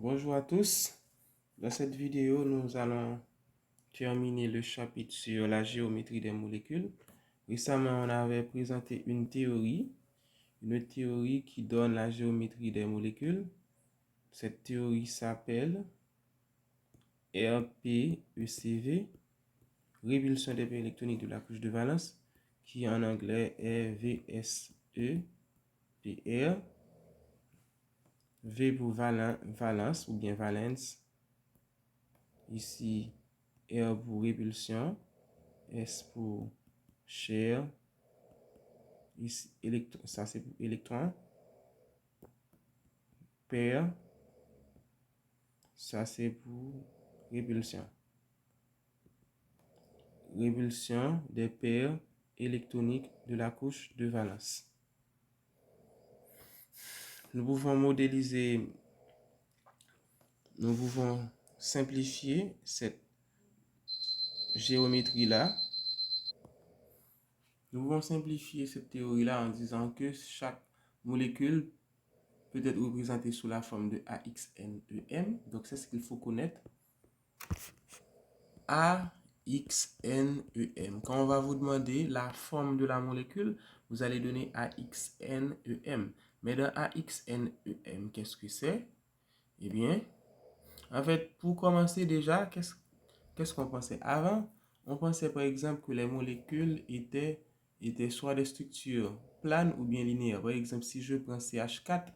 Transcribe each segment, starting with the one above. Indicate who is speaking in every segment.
Speaker 1: Bonjour à tous. Dans cette vidéo, nous allons terminer le chapitre sur la géométrie des molécules. Récemment, on avait présenté une théorie qui donne la géométrie des molécules. Cette théorie s'appelle RPECV, répulsion des paires électroniques de la couche de valence, qui en anglais est VSEPR. V pour valence ou bien valence. Ici, R pour répulsion, S pour chair, ici, ça c'est pour électron, paire, ça c'est pour répulsion. Répulsion des paires électroniques de la couche de valence. Nous pouvons modéliser, nous pouvons simplifier cette géométrie-là. Nous pouvons simplifier cette théorie-là en disant que chaque molécule peut être représentée sous la forme de AXNEM. Donc, c'est ce qu'il faut connaître. AXNEM. Quand on va vous demander la forme de la molécule, vous allez donner AXNEM. Mais dans AXNEM, qu'est-ce que c'est? Eh bien, en fait, pour commencer déjà, qu'est-ce qu'on pensait avant? On pensait par exemple que les molécules étaient soit des structures planes ou bien linéaires. Par exemple, si je prends CH4,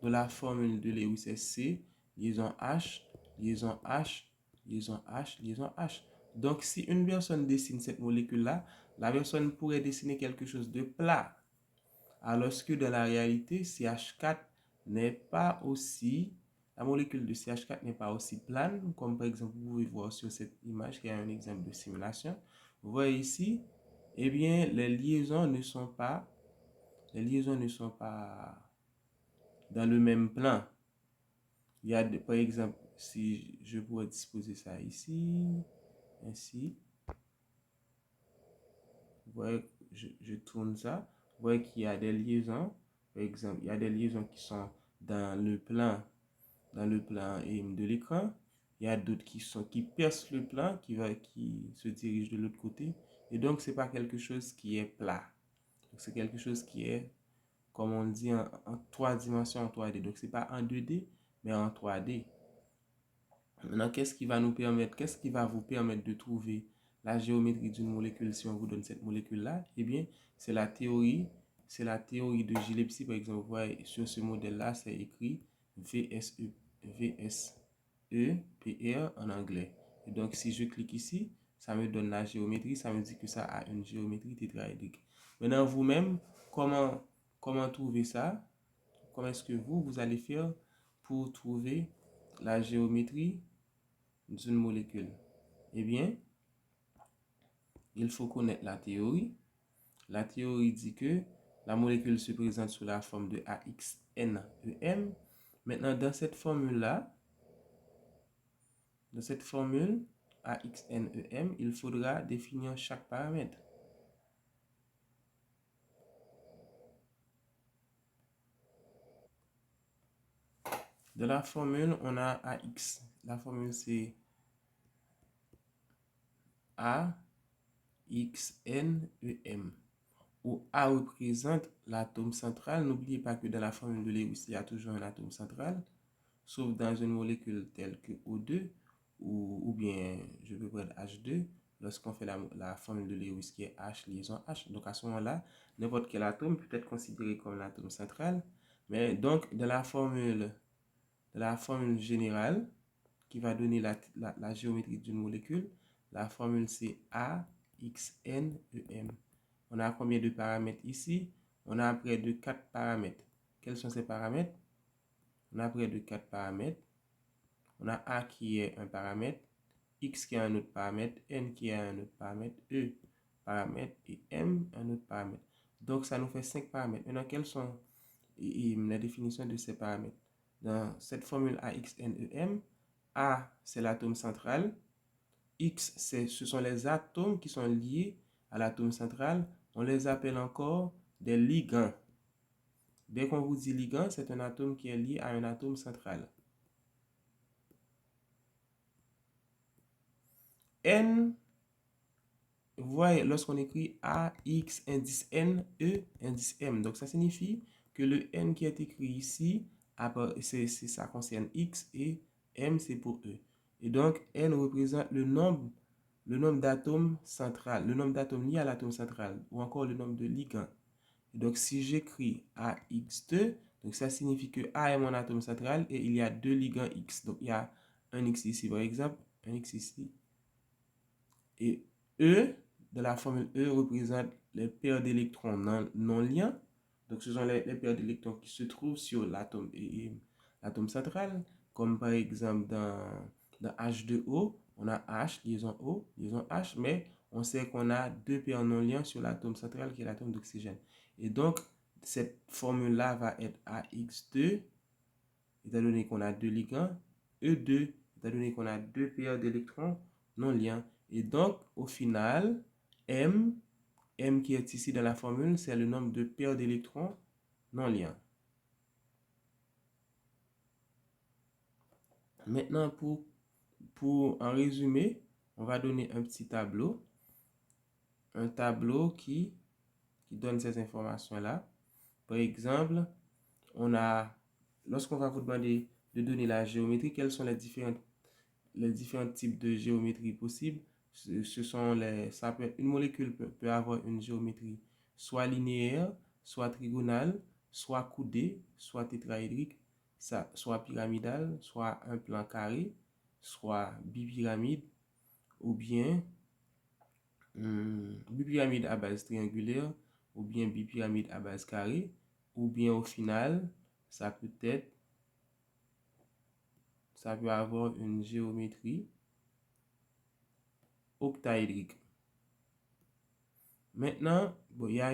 Speaker 1: de la formule de Lewis, c'est C, liaison H, liaison H, liaison H, liaison H. Donc, si une personne dessine cette molécule-là, la personne pourrait dessiner quelque chose de plat. Alors que dans la réalité, CH4 n'est pas aussi, la molécule de CH4 n'est pas aussi plane, comme par exemple, vous pouvez voir sur cette image, qui est un exemple de simulation. Vous voyez ici, eh bien, les liaisons ne sont pas dans le même plan. Il y a, par exemple, si je pourrais disposer ça ici, ainsi, vous voyez, je tourne ça, vous voyez qu'il y a des liaisons, par exemple, il y a des liaisons qui sont dans le plan de l'écran, il y a d'autres qui percent le plan, qui se dirigent de l'autre côté, et donc c'est pas quelque chose qui est plat, c'est quelque chose qui est, comme on dit, en 3 dimensions, en 3D, donc c'est pas en 2D, mais en 3D. Maintenant, qu'est-ce qui va vous permettre de trouver la géométrie d'une molécule si on vous donne cette molécule-là? Eh bien, c'est la théorie de Gillespie, par exemple. Vous voyez, sur ce modèle-là, c'est écrit VSEPR en anglais. Et donc, si je clique ici, ça me donne la géométrie, ça me dit que ça a une géométrie tétraédrique. Maintenant, vous-même, comment trouver ça? Comment est-ce que vous allez faire pour trouver la géométrie d'une molécule? Eh bien, il faut connaître la théorie. La théorie dit que la molécule se présente sous la forme de AXNEM. Maintenant, dans cette formule AXNEM, il faudra définir chaque paramètre. Dans la formule, on a AX. La formule, c'est AXNEM, où A représente l'atome central. N'oubliez pas que dans la formule de Lewis, il y a toujours un atome central, sauf dans une molécule telle que O2, ou bien je peux prendre H2, lorsqu'on fait la formule de Lewis qui est H liaison H. Donc à ce moment-là, n'importe quel atome peut être considéré comme l'atome central. Mais donc, dans la formule générale, qui va donner la géométrie d'une molécule, la formule c'est AXNEM. On a combien de paramètres ici? On a près de 4 paramètres. Quels sont ces paramètres? On a près de 4 paramètres. On a A qui est un paramètre, X qui est un autre paramètre, N qui est un autre paramètre, E paramètre et M un autre paramètre. Donc ça nous fait 5 paramètres. Maintenant, quelles sont les définitions de ces paramètres? Dans cette formule AXNEM, A c'est l'atome central, X ce sont les atomes qui sont liés à l'atome central. On les appelle encore des ligands. Dès qu'on vous dit ligand, c'est un atome qui est lié à un atome central. N, vous voyez, lorsqu'on écrit AX indice N, E indice M. Donc, ça signifie que le N qui est écrit ici, ça concerne X et M, c'est pour E. Et donc, N représente le nombre d'atomes central, le nombre d'atomes liés à l'atome central, ou encore le nombre de ligands. Et donc, si j'écris AX2, donc ça signifie que A est mon atome central et il y a deux ligands X. Donc, il y a un X ici, par exemple, un X ici. Et E, de la formule E, représente les paires d'électrons non liants. Donc, ce sont les paires d'électrons qui se trouvent sur l'atome central. Comme par exemple dans H2O, on a H, liaison O, liaison H, mais on sait qu'on a deux paires non liants sur l'atome central qui est l'atome d'oxygène. Et donc, cette formule-là va être AX2, étant donné qu'on a deux ligands, E2, étant donné qu'on a deux paires d'électrons non liants. Et donc, au final, M qui est ici dans la formule, c'est le nombre de paires d'électrons non liants. Maintenant, pour en résumé, on va donner un petit tableau. Un tableau qui donne ces informations-là. Par exemple, lorsqu'on va vous demander de donner la géométrie, quels sont les différents types de géométrie possibles. Une molécule peut avoir une géométrie soit linéaire, soit trigonale, soit coudée, soit tétraédrique, soit pyramidale, soit un plan carré, soit bipyramide, ou bien bipyramide à base triangulaire, ou bien bipyramide à base carrée, ou bien au final, ça peut avoir une géométrie octaédrique. Maintenant, bon, il y a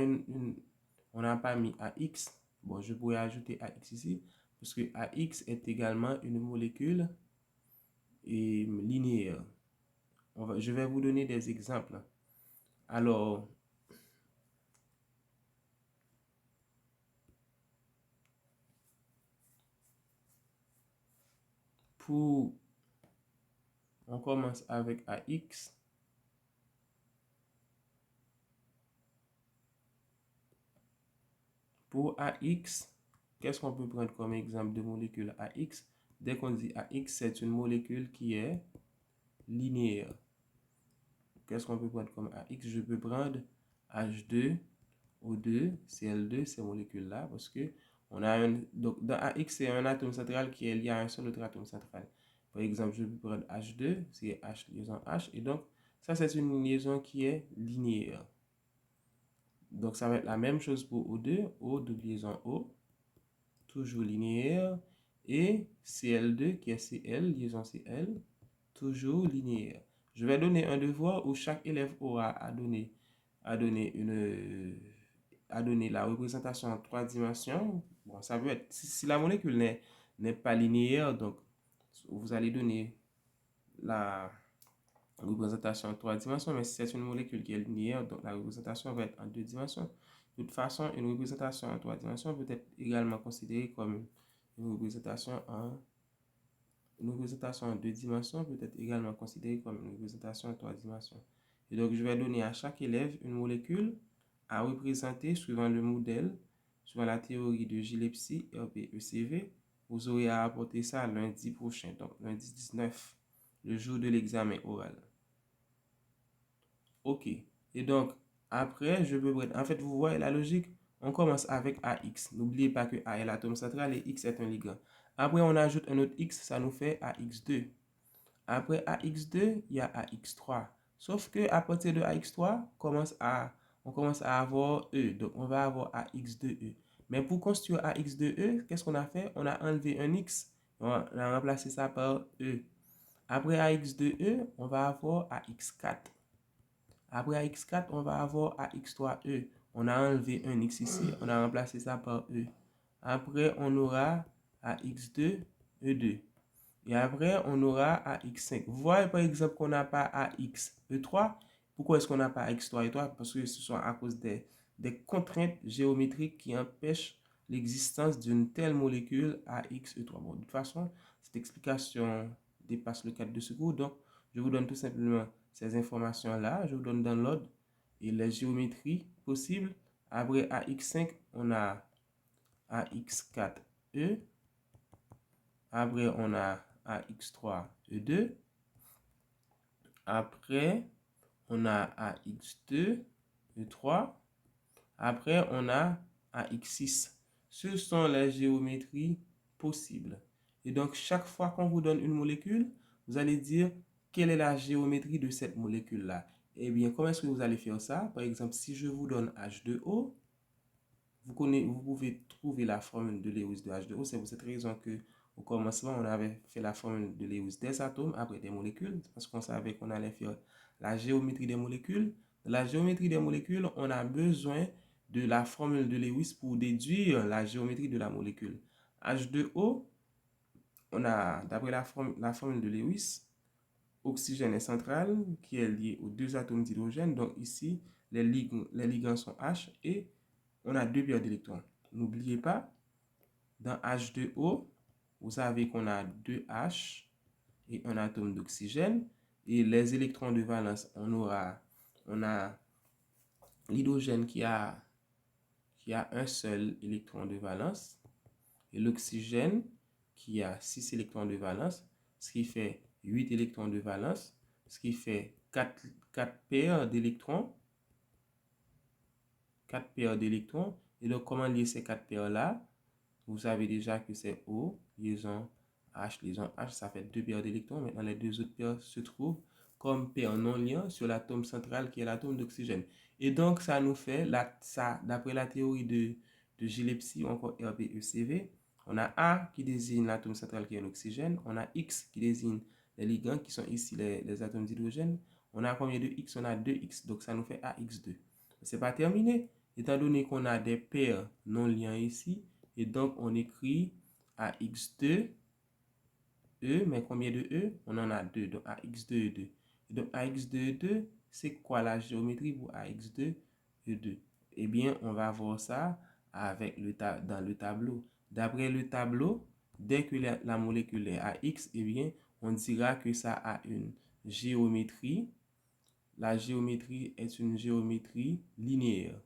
Speaker 1: on n'a pas mis AX. Bon, je pourrais ajouter AX ici, parce que AX est également une molécule linéaire. Je vais vous donner des exemples. Alors, on commence avec AX. Pour AX, qu'est-ce qu'on peut prendre comme exemple de molécule AX? Dès qu'on dit AX, c'est une molécule qui est linéaire. Qu'est-ce qu'on peut prendre comme AX? Je peux prendre H2, O2, Cl2, ces molécules-là, parce que donc dans AX, c'est un atome central qui est lié à un seul autre atome central. Par exemple, je peux prendre H2, c'est H liaison H, et donc ça, c'est une liaison qui est linéaire. Donc, ça va être la même chose pour O2, O de liaison O, toujours linéaire, et Cl2 qui est Cl, liaison Cl, toujours linéaire. Je vais donner un devoir où chaque élève aura à donner la représentation en 3 dimensions. Bon, ça peut être, si la molécule n'est pas linéaire, donc vous allez donner la représentation en 3 dimensions, mais si c'est une molécule qui est linéaire, donc la représentation va être en 2 dimensions. De toute façon, une représentation en 3 dimensions peut être également considérée comme une représentation en 2 dimensions peut être également considérée comme une représentation en 3 dimensions. Et donc, je vais donner à chaque élève une molécule à représenter suivant le modèle, suivant la théorie de Gillespie, RPECV. Vous aurez à apporter ça lundi prochain, donc lundi 19, le jour de l'examen oral. Ok. Et donc, après, en fait, vous voyez la logique. On commence avec AX. N'oubliez pas que A est l'atome central et X est un ligand. Après, on ajoute un autre X, ça nous fait AX2. Après AX2, il y a AX3. Sauf que à partir de AX3, on commence à avoir E. Donc, on va avoir AX2E. Mais pour construire AX2E, qu'est-ce qu'on a fait? On a enlevé un X. On a remplacé ça par E. Après AX2E, on va avoir AX4. Après AX4, on va avoir AX3E. On a enlevé un X ici, on a remplacé ça par E. Après, on aura AX2, E2. Et après, on aura AX5. Vous voyez par exemple qu'on n'a pas AX, E3. Pourquoi est-ce qu'on n'a pas AX3, E3? Parce que ce sont à cause des contraintes géométriques qui empêchent l'existence d'une telle molécule AX, E3. Bon, de toute façon, cette explication dépasse le cadre de ce cours. Donc, je vous donne tout simplement ces informations-là. Je vous donne dans l'ordre et les géométries possibles. Après AX5, on a AX4E. Après, on a AX3E2. Après, on a AX2E3. Après, on a AX6. Ce sont les géométries possibles. Et donc, chaque fois qu'on vous donne une molécule, vous allez dire quelle est la géométrie de cette molécule-là. Eh bien, comment est-ce que vous allez faire ça? Par exemple, si je vous donne H2O, vous pouvez trouver la formule de Lewis de H2O. C'est pour cette raison que au commencement, on avait fait la formule de Lewis des atomes, après des molécules, parce qu'on savait qu'on allait faire la géométrie des molécules. Dans la géométrie des molécules, on a besoin de la formule de Lewis pour déduire la géométrie de la molécule. H2O, on a, d'après la formule de Lewis, oxygène est central, qui est lié aux deux atomes d'hydrogène. Donc ici, les ligands sont H et on a deux paires d'électrons. N'oubliez pas, dans H2O, vous savez qu'on a deux H et un atome d'oxygène. Et les électrons de valence, on a l'hydrogène qui a un seul électron de valence et l'oxygène qui a 6 électrons de valence, ce qui fait 8 électrons de valence, ce qui fait 4 paires d'électrons. 4 paires d'électrons. Et donc, comment lier ces 4 paires-là? Vous savez déjà que c'est O, liaison H, liaison H, ça fait 2 paires d'électrons. Maintenant, les deux autres paires se trouvent comme paires non liées sur l'atome central qui est l'atome d'oxygène. Et donc, ça nous fait, d'après la théorie de Gillespie ou encore RBECV, on a A qui désigne l'atome central qui est l'oxygène, on a X qui désigne les ligands qui sont ici les atomes d'hydrogène. On a combien de X? On a 2X, donc ça nous fait AX2. C'est pas terminé, étant donné qu'on a des paires non liées ici, et donc on écrit AX2E, mais combien de E? On en a 2, donc AX2E2. Donc AX2E2, c'est quoi la géométrie pour AX2E2? Eh bien, on va voir ça avec dans le tableau. D'après le tableau, dès que la molécule est à X, eh bien, on dira que ça a une géométrie. La géométrie est une géométrie linéaire.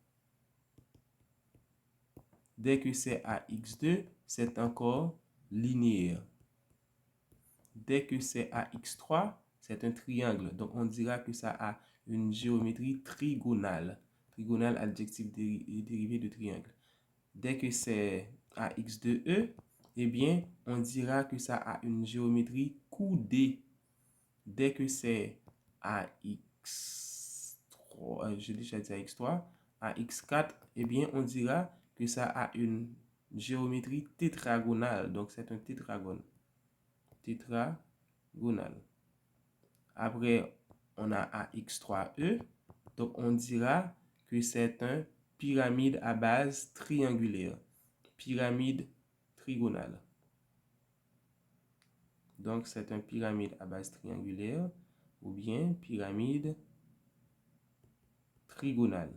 Speaker 1: Dès que c'est à X2, c'est encore linéaire. Dès que c'est à X3, c'est un triangle. Donc, on dira que ça a une géométrie trigonale. Trigonale, adjectif dérivé de triangle. Dès que c'est à X2E, eh bien, on dira que ça a une géométrie coudée. Dès que c'est à X3, je déjà dit à X3, à X4, eh bien, on dira que ça a une géométrie tétragonale. Donc, c'est un tétragone. Tétragonale. Après, on a AX3E. Donc, on dira que c'est un pyramide à base triangulaire. Pyramide trigonale. Donc, c'est un pyramide à base triangulaire ou bien pyramide trigonale.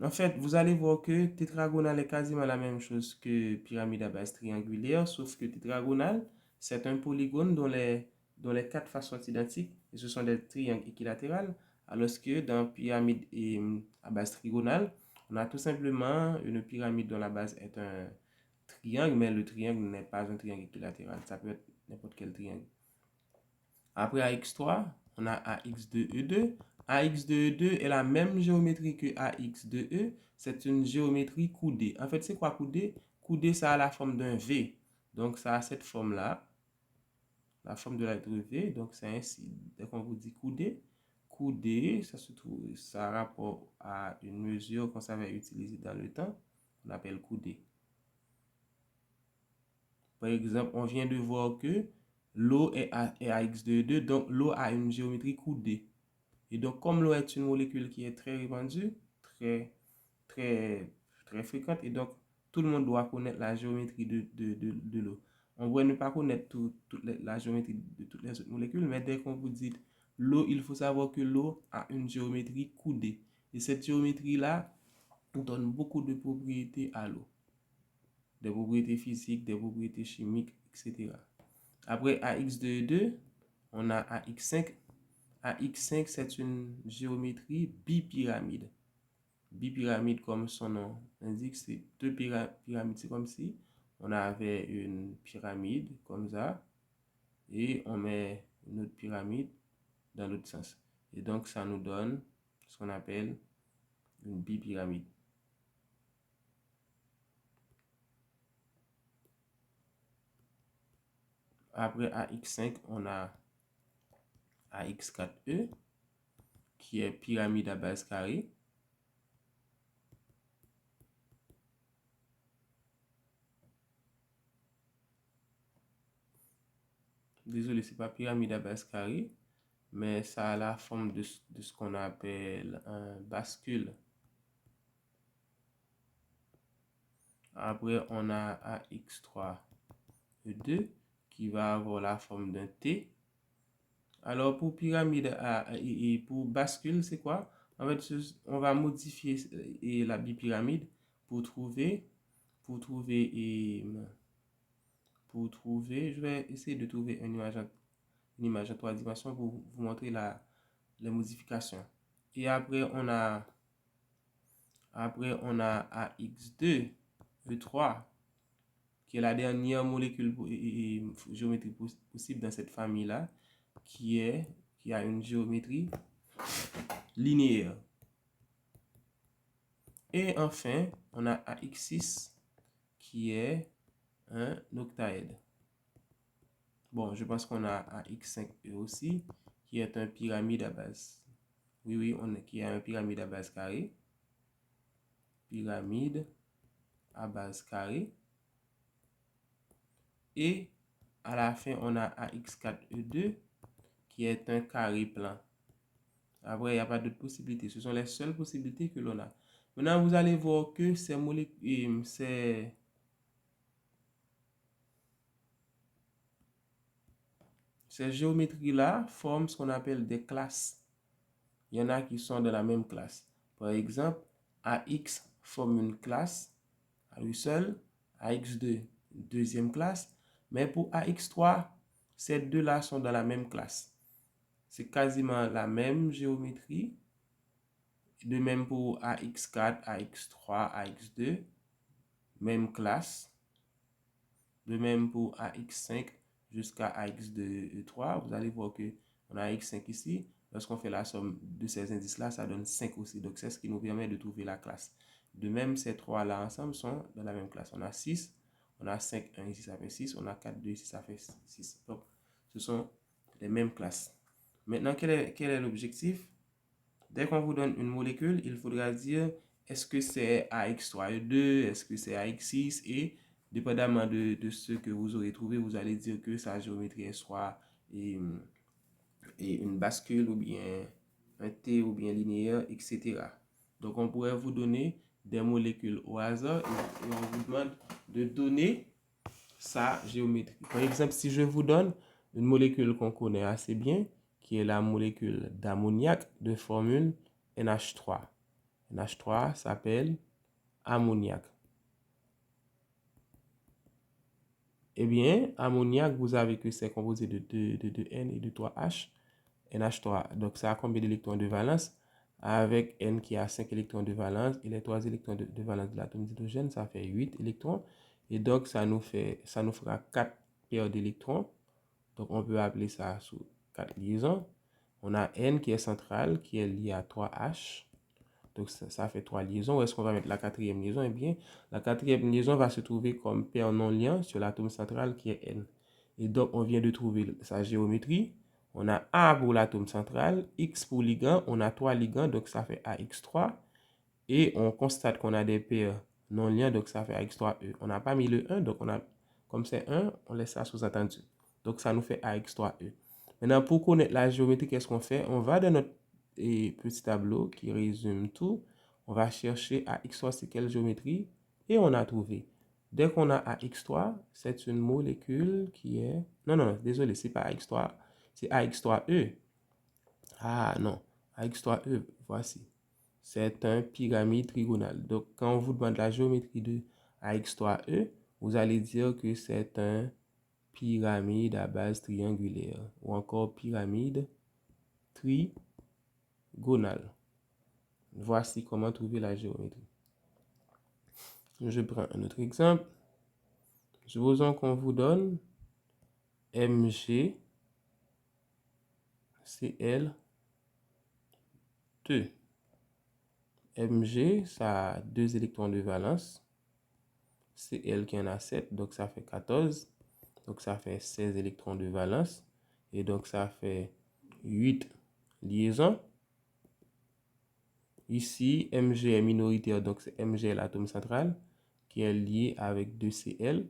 Speaker 1: En fait, vous allez voir que tétragonale est quasiment la même chose que pyramide à base triangulaire, sauf que tétragonale, c'est un polygone dont les 4 faces sont identiques, et ce sont des triangles équilatérales, alors que dans pyramide à base trigonale, on a tout simplement une pyramide dont la base est un triangle, mais le triangle n'est pas un triangle équilatéral, ça peut être n'importe quel triangle. Après AX3, on a AX2E2. AX2E2 est la même géométrie que AX2E. C'est une géométrie coudée. En fait, c'est quoi coudée? Coudée, ça a la forme d'un V. Donc, ça a cette forme-là. La forme de la lettre V. Donc, c'est ainsi. Dès qu'on vous dit coudée, coudée, ça a rapport à une mesure qu'on savait utiliser dans le temps. On appelle coudée. Par exemple, on vient de voir que l'eau est à X2E2, donc l'eau a une géométrie coudée. Et donc, comme l'eau est une molécule qui est très répandue, très, très, très fréquente, et donc tout le monde doit connaître la géométrie de l'eau. On pourrait ne pas connaître la géométrie de toutes les autres molécules, mais dès qu'on vous dit l'eau, il faut savoir que l'eau a une géométrie coudée. Et cette géométrie-là donne beaucoup de propriétés à l'eau. Des propriétés physiques, des propriétés chimiques, etc. Après AX2E2, on a AX5. AX5, c'est une géométrie bipyramide. Bipyramide, comme son nom l'indique, c'est deux pyramides. C'est comme si on avait une pyramide comme ça et on met une autre pyramide dans l'autre sens. Et donc, ça nous donne ce qu'on appelle une bipyramide. Après AX5, on a AX4E, qui est pyramide à base carrée. Désolé, c'est pas pyramide à base carrée, mais ça a la forme de ce qu'on appelle un bascule. Après, on a AX3E2 qui va avoir la forme d'un T. Alors, pour pyramide et pour bascule, c'est quoi? En fait, on va modifier la bipyramide pour trouver, je vais essayer de trouver une image en 3 dimensions pour vous montrer les modifications. Et après, on a AX2E3, qui est la dernière molécule géométrique possible dans cette famille-là, qui a une géométrie linéaire. Et enfin, on a AX6, qui est un octaèdre. Bon, je pense qu'on a AX5E aussi, qui est un pyramide à base. Oui, qui a un pyramide à base carrée. Pyramide à base carrée. Et à la fin, on a AX4E2, qui est un carré plan. Après, il n'y a pas d'autres possibilités. Ce sont les seules possibilités que l'on a. Maintenant, vous allez voir que ces molécules, ces géométries-là forment ce qu'on appelle des classes. Il y en a qui sont de la même classe. Par exemple, AX forme une classe à lui seul, AX2 une deuxième classe, mais pour AX3, ces deux-là sont dans la même classe. C'est quasiment la même géométrie. De même pour AX4, AX3, AX2, même classe. De même pour AX5 jusqu'à AX2, E3. Vous allez voir que on a AX5 ici. Lorsqu'on fait la somme de ces indices-là, ça donne 5 aussi. Donc, c'est ce qui nous permet de trouver la classe. De même, ces trois-là ensemble sont dans la même classe. On a 6, on a 5, 1 ici, ça fait 6. On a 4, 2 ici, ça fait 6. Donc, ce sont les mêmes classes. Maintenant, quel est l'objectif? Dès qu'on vous donne une molécule, il faudra dire est-ce que c'est AX3E2, est-ce que c'est AX6, et dépendamment de ce que vous aurez trouvé, vous allez dire que sa géométrie est soit une bascule ou bien un T ou bien linéaire, etc. Donc on pourrait vous donner des molécules au hasard et on vous demande de donner sa géométrie. Par exemple, si je vous donne une molécule qu'on connaît assez bien, qui est la molécule d'ammoniac de formule NH3. NH3 s'appelle ammoniac. Eh bien, ammoniac, vous avez que c'est composé de 2 N et de 3 H. NH3, donc ça a combien d'électrons de valence? Avec N qui a 5 électrons de valence et les 3 électrons de valence de l'atome d'hydrogène, ça fait 8 électrons. Et donc, ça nous fera 4 paires d'électrons. Donc, on peut appeler ça sous 4 liaisons. On a N qui est centrale, qui est lié à 3H. Donc, ça fait 3 liaisons. Où est-ce qu'on va mettre la quatrième liaison? Eh bien, la quatrième liaison va se trouver comme paire non liant sur l'atome central qui est N. Et donc, on vient de trouver sa géométrie. On a A pour l'atome central, X pour ligand. On a 3 ligands, donc ça fait AX3. Et on constate qu'on a des paires non liants, donc ça fait AX3E. On n'a pas mis le 1, donc comme c'est 1, on laisse ça sous-entendu. Donc, ça nous fait AX3E. Maintenant, pour connaître la géométrie, qu'est-ce qu'on fait? On va dans notre petit tableau qui résume tout. On va chercher AX3, c'est quelle géométrie? Et on a trouvé. Dès qu'on a AX3, c'est une molécule qui est... Non, désolé, c'est pas AX3, c'est AX3E. Ah non, AX3E, voici. C'est un pyramide trigonale. Donc, quand on vous demande la géométrie de AX3E, vous allez dire que c'est un pyramide à base triangulaire ou encore pyramide trigonale. Voici comment trouver la géométrie. Je prends un autre exemple. Supposons qu'on vous donne MG CL 2. MG, ça a 2 électrons de valence. CL qui en a 7, donc ça fait 14. Donc ça fait 16 électrons de valence. Et donc ça fait 8 liaisons. Ici, Mg est minoritaire, donc c'est Mg l'atome central qui est lié avec 2Cl.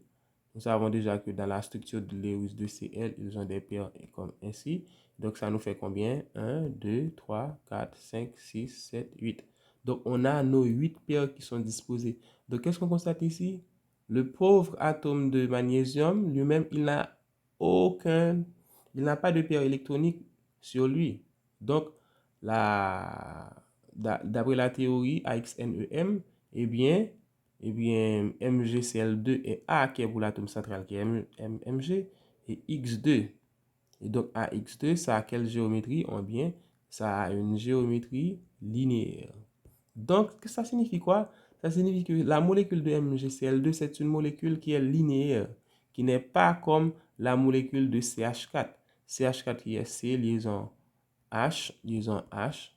Speaker 1: Nous savons déjà que dans la structure de Lewis 2Cl, ils ont des paires comme ainsi. Donc ça nous fait combien? 1, 2, 3, 4, 5, 6, 7, 8. Donc on a nos 8 paires qui sont disposées. Donc qu'est-ce qu'on constate ici? Le pauvre atome de magnésium, lui-même, il n'a pas de paire électronique sur lui. Donc, d'après la théorie AXNEM, MgCl2 est A qui est pour l'atome central qui est Mg et X2. Et donc AX2, ça a quelle géométrie? Ça a une géométrie linéaire. Donc, ça signifie quoi? Ça signifie que la molécule de MgCl2, c'est une molécule qui est linéaire, qui n'est pas comme la molécule de CH4. CH4 qui est C, liaison H, liaison H,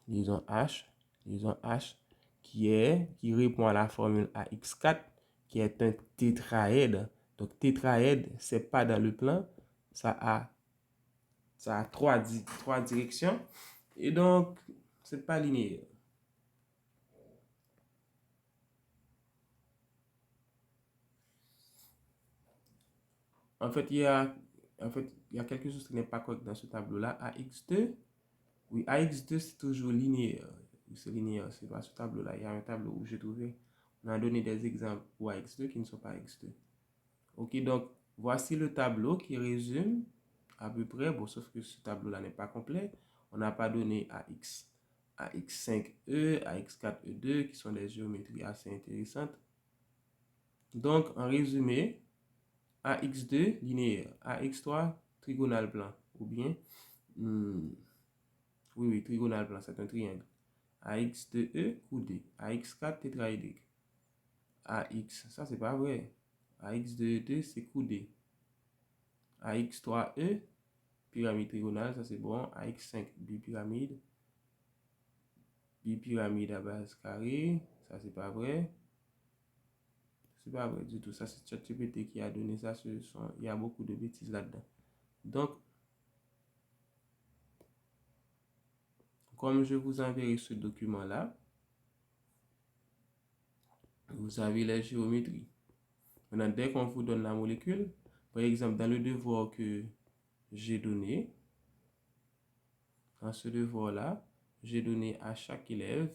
Speaker 1: liaison H, liaison H, qui répond à la formule AX4, qui est un tétraède. Donc, tétraède, c'est pas dans le plan, ça a trois directions, et donc, c'est pas linéaire. En fait, il y a quelque chose qui n'est pas correct dans ce tableau-là. AX2, oui, AX2, c'est toujours linéaire. C'est linéaire, c'est pas ce tableau-là. Il y a un tableau où j'ai trouvé, on a donné des exemples pour AX2 qui ne sont pas AX2. Ok, donc, voici le tableau qui résume à peu près, bon, sauf que ce tableau-là n'est pas complet. On n'a pas donné AX5E, AX4E2, qui sont des géométries assez intéressantes. Donc, en résumé, AX2 linéaire, AX3 trigonal plan, ou bien, oui, trigonal plan, c'est un triangle. AX2E coudé, AX4 tétraédrique. AX, ça c'est pas vrai. AX2E2 c'est coudé. AX3E, pyramide trigonale, ça c'est bon. AX5 bipyramide. Bipyramide à base carrée, ça c'est pas vrai. C'est pas vrai du tout. Ça, c'est ChatGPT qui a donné ça. Il y a beaucoup de bêtises là-dedans. Donc, comme je vous enverrai ce document-là, vous avez les géométries. Maintenant, dès qu'on vous donne la molécule, par exemple, dans le devoir que j'ai donné, dans ce devoir-là, j'ai donné à chaque élève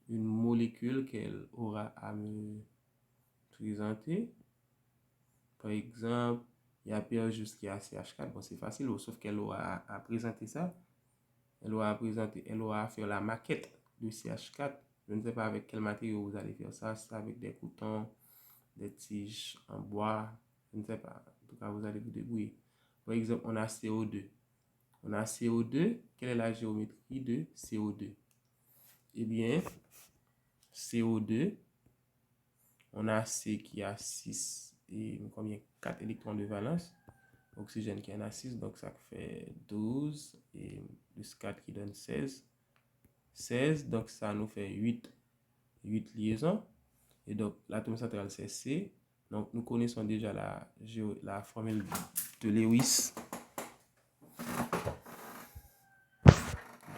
Speaker 1: une molécule qu'elle aura à me présenter. Par exemple, il y a Pierre jusqu'à CH4. Bon, c'est facile, sauf qu'elle aura à présenter ça. Elle aura à faire la maquette de CH4. Je ne sais pas avec quel matériau vous allez faire ça. C'est avec des coutons, des tiges en bois. Je ne sais pas. En tout cas, vous allez vous débrouiller. Par exemple, on a CO2. On a CO2. Quelle est la géométrie de CO2? Eh bien, CO2, on a C qui a 6 et combien? 4 électrons de valence. Oxygène qui en a 6, donc ça fait 12 et plus 4 qui donne 16. 16, donc ça nous fait 8 liaisons. Et donc l'atome central c'est C. Donc nous connaissons déjà la formule de Lewis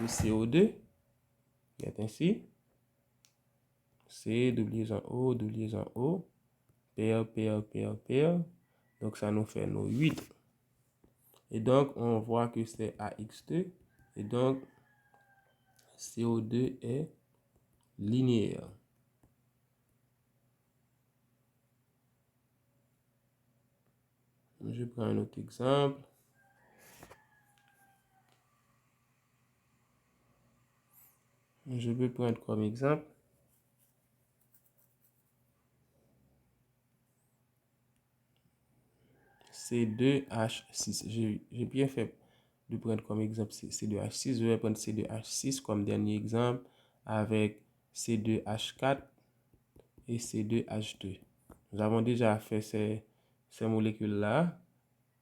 Speaker 1: de CO2 qui est ainsi. C, double liaison O, paire, paire, paire, paire. Donc ça nous fait nos 8. Et donc on voit que c'est AX2. Et donc CO2 est linéaire. Je prends un autre exemple. Je peux prendre comme exemple C2H6. J'ai bien fait de prendre comme exemple C2H6. Je vais prendre C2H6 comme dernier exemple avec C2H4 et C2H2. Nous avons déjà fait ces molécules-là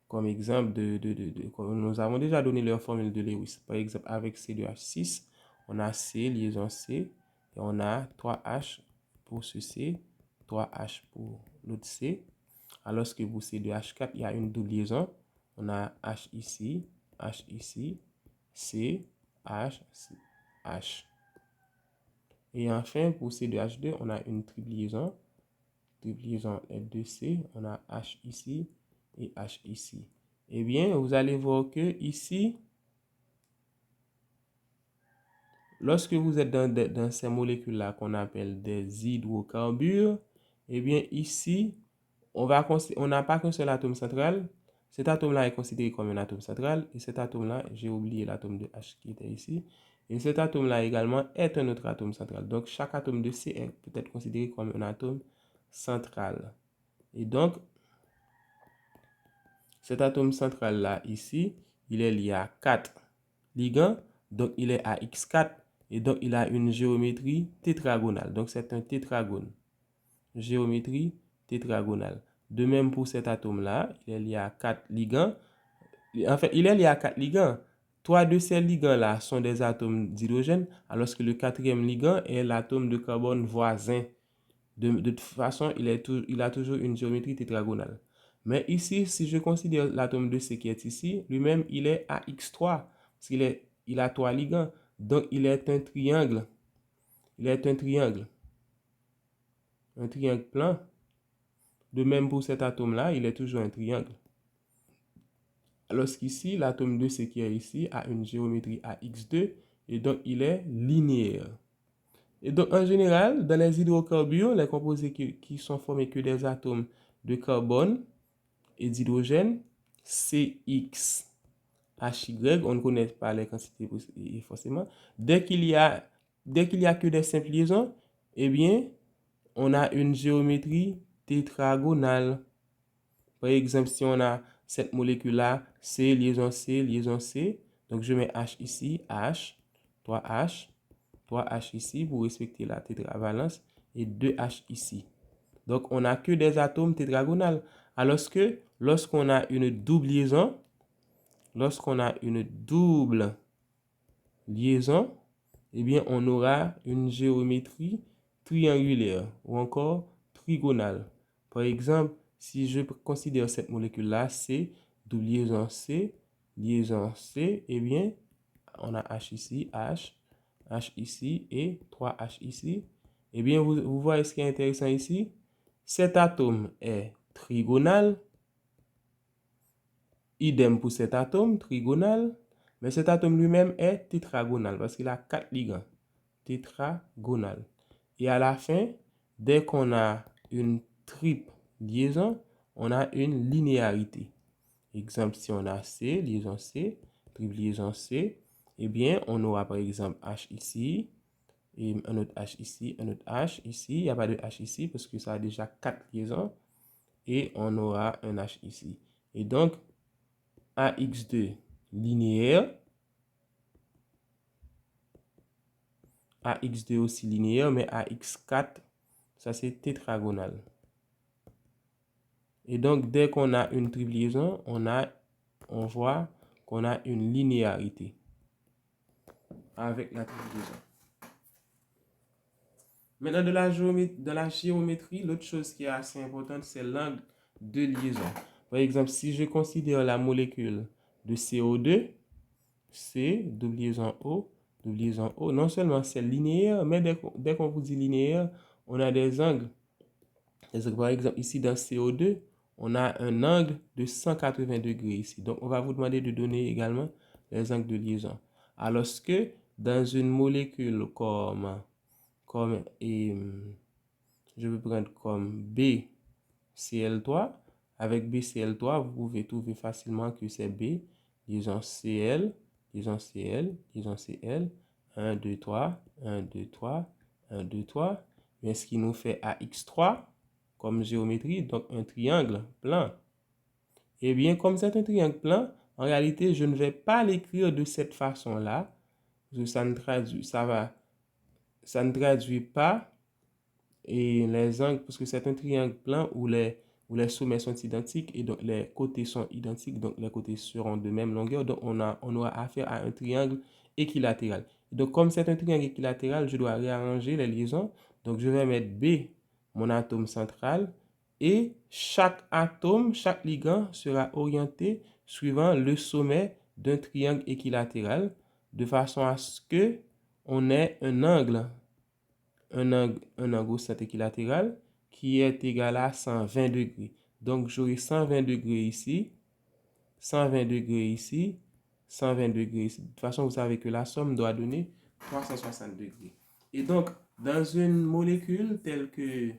Speaker 1: comme exemple nous avons déjà donné leur formule de Lewis. Par exemple, avec C2H6, on a C, liaison C, et on a 3H pour ce C, 3H pour l'autre C. Alors que pour C2H4, il y a une double liaison. On a H ici, C, H, H. Et enfin, pour C2H2, on a une triple liaison. Triple liaison F2C, on a H ici et H ici. Eh bien, vous allez voir que ici, lorsque vous êtes dans ces molécules-là qu'on appelle des hydrocarbures, eh bien, ici, on n'a pas qu'un seul atome central. Cet atome-là est considéré comme un atome central. Et cet atome-là, j'ai oublié l'atome de H qui était ici. Et cet atome-là également est un autre atome central. Donc, chaque atome de C peut être considéré comme un atome central. Et donc, cet atome central-là, ici, il est lié à 4 ligands. Donc, il est à X4. Et donc, il a une géométrie tétragonale. Donc, c'est un tétragone. Géométrie tétragonale. De même pour cet atome-là, il est lié à 4 ligands. En fait, il est lié à 4 ligands. 3 de ces ligands-là sont des atomes d'hydrogène, alors que le quatrième ligand est l'atome de carbone voisin. De toute façon, il a toujours une géométrie tétragonale. Mais ici, si je considère l'atome de C qui est ici, lui-même, il est à X3, parce qu'il a 3 ligands. Donc, il est un triangle. Il est un triangle. Un triangle plan. De même pour cet atome-là, il est toujours un triangle. Alors qu'ici, l'atome de C qui est ici a une géométrie à X2 et donc il est linéaire. Et donc en général, dans les hydrocarbures, les composés qui sont formés que des atomes de carbone et d'hydrogène, CX, HY, on ne connaît pas les quantités forcément. Dès qu'il y a que des simples liaisons, eh bien, on a une géométrie tétragonale. Par exemple, si on a cette molécule-là, C, liaison C, liaison C, donc je mets H ici, H, 3H, 3H ici pour respecter la tétravalence et 2H ici. Donc, on n'a que des atomes tétragonales. Alors que lorsqu'on a une double liaison, eh bien, on aura une géométrie triangulaire ou encore trigonale. Par exemple, si je considère cette molécule-là, C, double liaison C, eh bien, on a H ici, H ici et 3H ici. Eh bien, vous voyez ce qui est intéressant ici? Cet atome est trigonal. Idem pour cet atome trigonal. Mais cet atome lui-même est tétragonal parce qu'il a 4 ligands. Tétragonal. Et à la fin, dès qu'on a une triple liaison, on a une linéarité. Exemple, si on a C, liaison C, triple liaison C, eh bien, on aura par exemple H ici, et un autre H ici, un autre H ici. Il n'y a pas de H ici parce que ça a déjà 4 liaisons. Et on aura un H ici. Et donc, AX2 linéaire, AX2 aussi linéaire, mais AX4, ça c'est tétragonal. Et donc, dès qu'on a une triple liaison, on voit qu'on a une linéarité avec la triple liaison. Maintenant, de la géométrie, l'autre chose qui est assez importante, c'est l'angle de liaison. Par exemple, si je considère la molécule de CO2, C, double liaison O, non seulement c'est linéaire, mais dès qu'on vous dit linéaire, on a des angles. Par exemple, ici dans CO2, on a un angle de 180 degrés ici. Donc, on va vous demander de donner également les angles de liaison. Alors que dans une molécule je vais prendre comme BCl3, avec BCl3, vous pouvez trouver facilement que c'est B, liaison Cl, liaison Cl, liaison Cl, 1, 2, 3, 1, 2, 3, 1, 2, 3, mais ce qui nous fait AX3 comme géométrie, donc un triangle plan. Eh bien, comme c'est un triangle plan, en réalité, je ne vais pas l'écrire de cette façon-là. Ça ne traduit pas et les angles, parce que c'est un triangle plan où les sommets sont identiques et donc les côtés sont identiques, donc les côtés seront de même longueur. Donc on aura affaire à un triangle équilatéral. Donc comme c'est un triangle équilatéral, je dois réarranger les liaisons. Donc je vais mettre B, mon atome central, et chaque atome, chaque ligand sera orienté suivant le sommet d'un triangle équilatéral, de façon à ce que on ait un angle au centre équilatéral qui est égal à 120 degrés. Donc, j'aurai 120 degrés ici, 120 degrés ici, 120 degrés ici. De toute façon, vous savez que la somme doit donner 360 degrés. Et donc, dans une molécule telle que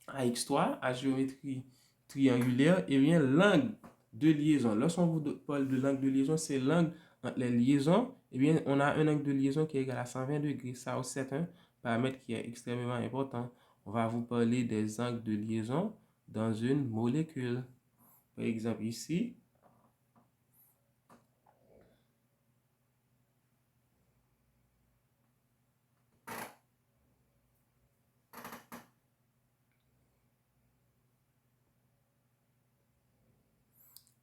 Speaker 1: AX3, à géométrie triangulaire, eh bien, l'angle de liaison, lorsqu'on vous parle de l'angle de liaison, c'est l'angle entre les liaisons. Eh bien, on a un angle de liaison qui est égal à 120 degrés. Ça aussi, c'est un paramètre qui est extrêmement important. On va vous parler des angles de liaison dans une molécule. Par exemple, ici,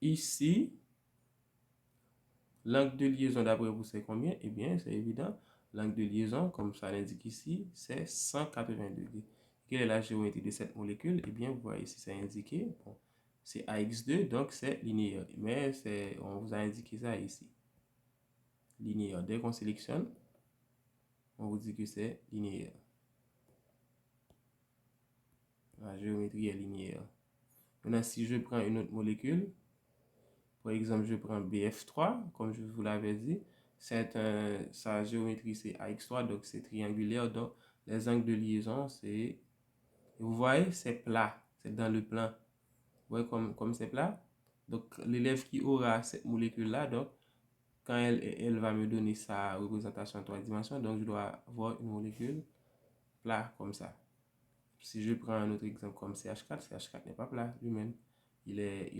Speaker 1: ici, l'angle de liaison, d'après vous, c'est combien? Eh bien, c'est évident. L'angle de liaison, comme ça l'indique ici, c'est 180 degrés. Quelle est la géométrie de cette molécule? Eh bien, vous voyez ici, c'est indiqué. Bon, c'est AX2, donc c'est linéaire. Mais on vous a indiqué ça ici. Linéaire. Dès qu'on sélectionne, on vous dit que c'est linéaire. La géométrie est linéaire. Maintenant, si je prends une autre molécule, par exemple, je prends BF3, comme je vous l'avais dit. Sa géométrie, c'est AX3, donc c'est triangulaire. Donc, les angles de liaison, c'est... Vous voyez, c'est plat. C'est dans le plan. Vous voyez comme c'est plat? Donc, l'élève qui aura cette molécule-là, donc, quand elle va me donner sa représentation en 3 dimensions, donc je dois avoir une molécule plat comme ça. Si je prends un autre exemple comme CH4, CH4 n'est pas plat lui-même. Il est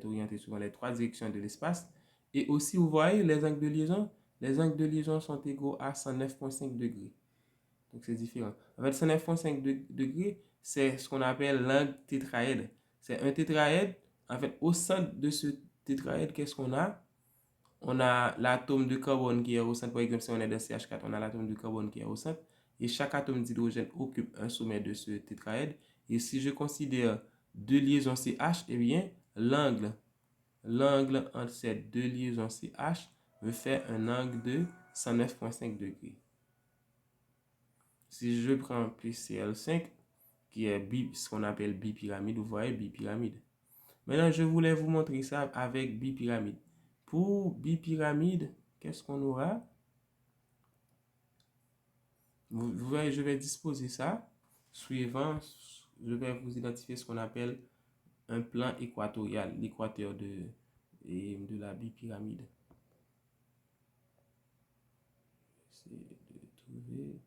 Speaker 1: orienté sur les 3 directions de l'espace. Et aussi, vous voyez les angles de liaison. Les angles de liaison sont égaux à 109,5 degrés. Donc, c'est différent. En fait, 109,5 degrés, c'est ce qu'on appelle l'angle tétraèdre. C'est un tétraèdre. En fait, au centre de ce tétraèdre, qu'est-ce qu'on a? On a l'atome de carbone qui est au centre. Par exemple, si on est dans CH4, on a l'atome de carbone qui est au centre. Et chaque atome d'hydrogène occupe un sommet de ce tétraèdre. Et si je considère deux liaisons CH, eh bien, l'angle entre ces deux liaisons CH me fait un angle de 109,5 degrés. Si je prends PCl5, qui est ce qu'on appelle bipyramide, vous voyez, bipyramide. Maintenant, je voulais vous montrer ça avec bipyramide. Pour bipyramide, qu'est-ce qu'on aura? Vous voyez, je vais disposer ça. Suivant, je vais vous identifier ce qu'on appelle un plan équatorial, l'équateur de la bipyramide. C'est de trouver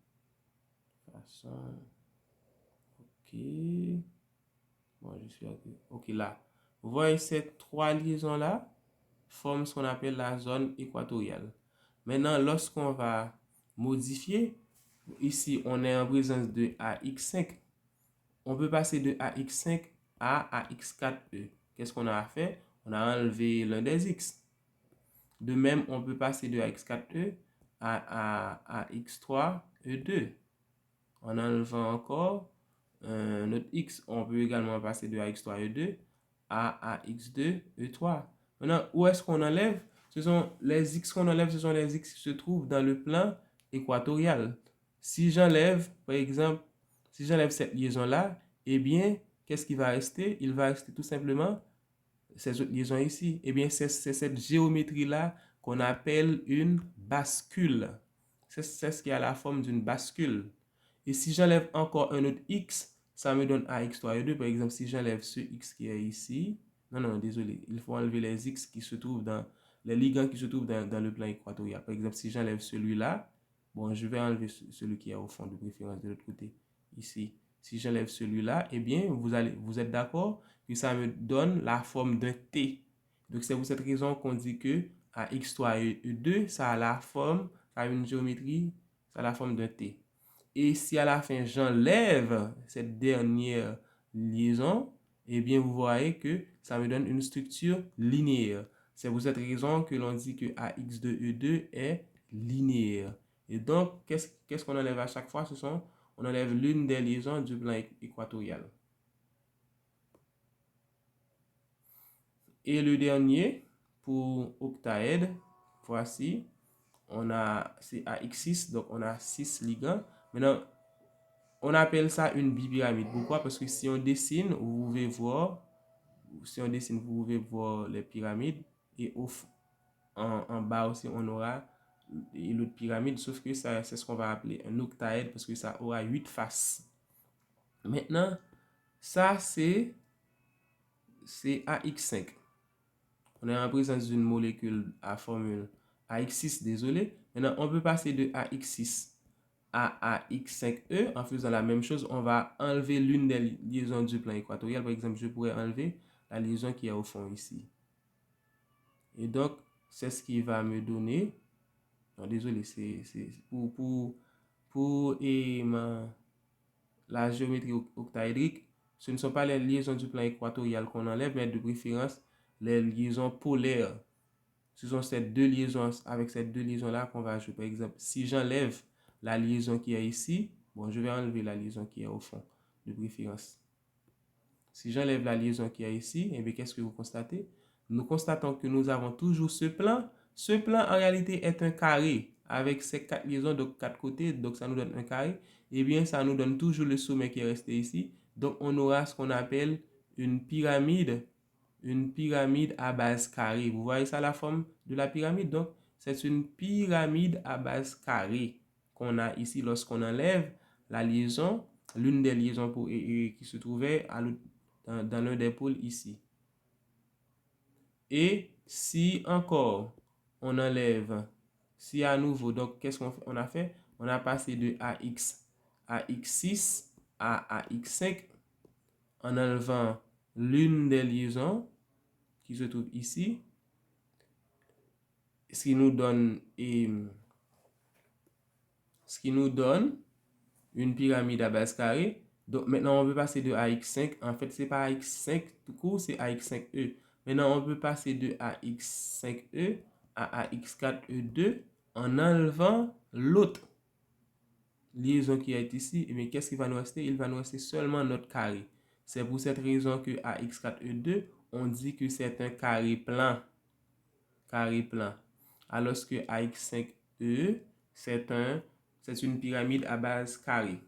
Speaker 1: façon. Ok. Bon, je suis ok là. Vous voyez ces 3 liaisons-là forment ce qu'on appelle la zone équatoriale. Maintenant, lorsqu'on va modifier, ici, on est en présence de AX5. On peut passer de AX5 à AX4E. Qu'est-ce qu'on a fait? On a enlevé l'un des X. De même, on peut passer de AX4E à AX3E2. En enlevant encore un autre X, on peut également passer de AX3E2 à AX2E3. Maintenant, où est-ce qu'on enlève? Ce sont les X qu'on enlève, ce sont les X qui se trouvent dans le plan équatorial. Si j'enlève, par exemple, si j'enlève cette liaison-là, eh bien, qu'est-ce qui va rester? Il va rester tout simplement ces autres liaisons ici. Eh bien, c'est cette géométrie-là qu'on appelle une bascule. C'est ce qui a la forme d'une bascule. Et si j'enlève encore un autre X, ça me donne AX3E2. Par exemple, si j'enlève ce X qui est ici, non, désolé, il faut enlever les X qui se trouvent les ligands qui se trouvent dans le plan équatorial. Par exemple, si j'enlève celui-là, bon, je vais enlever celui qui est au fond de préférence de l'autre côté, ici. Si j'enlève celui-là, eh bien, vous êtes d'accord que ça me donne la forme d'un T. Donc c'est pour cette raison qu'on dit que AX3 et E2, ça a la forme, ça a une géométrie, ça a la forme d'un T. Et si à la fin j'enlève cette dernière liaison, eh bien vous voyez que ça me donne une structure linéaire. C'est pour cette raison que l'on dit que AX2E2 est linéaire. Et donc, qu'est-ce qu'on enlève à chaque fois? On enlève l'une des liaisons du plan équatorial. Et le dernier, pour octaèdre, voici, c'est AX6, donc on a 6 ligands. Maintenant, on appelle ça une bipyramide. Pourquoi? Parce que si on dessine, vous pouvez voir, les pyramides. Et en bas aussi, on aura l'autre pyramide. Sauf que ça, c'est ce qu'on va appeler un octaèdre parce que ça aura 8 faces. Maintenant, ça, c'est AX5. On est en présence d'une molécule à formule AX6, désolé. Maintenant, on peut passer de AX6 à AX5E en faisant la même chose. On va enlever l'une des liaisons du plan équatorial. Par exemple, je pourrais enlever la liaison qui est au fond ici. Et donc, c'est ce qui va me donner. Non, désolé, c'est pour la géométrie octaédrique. Ce ne sont pas les liaisons du plan équatorial qu'on enlève, mais de préférence les liaisons polaires. Ce sont ces deux liaisons, avec ces deux liaisons-là qu'on va jouer. Par exemple, si j'enlève la liaison qui est ici, bon, je vais enlever la liaison qui est au fond, de préférence. Si j'enlève la liaison qui est ici, eh bien, qu'est-ce que vous constatez? Nous constatons que nous avons toujours ce plan. Ce plan, en réalité, est un carré avec ces 4 liaisons de 4 côtés. Donc, ça nous donne un carré. Eh bien, ça nous donne toujours le sommet qui est resté ici. Donc, on aura ce qu'on appelle une pyramide à base carrée. Vous voyez ça, la forme de la pyramide? Donc, c'est une pyramide à base carrée qu'on a ici lorsqu'on enlève la liaison, l'une des liaisons qui se trouvait dans l'un des pôles ici. Et si encore on enlève, si à nouveau, donc qu'est-ce qu'on a fait? On a passé de AX6 à AX5 en enlevant l'une des liaisons qui se trouve ici, ce qui nous donne une pyramide à base carrée. Donc maintenant on peut passer de AX5, en fait c'est pas AX5 tout court, c'est AX5E. Maintenant on peut passer de AX5E à AX4E2 en enlevant l'autre liaison qui est ici. Et bien qu'est-ce qui va nous rester? Il va nous rester seulement notre carré. C'est pour cette raison que AX4E2, on dit que c'est un carré plan. Alors que AX5E, c'est une pyramide à base carrée.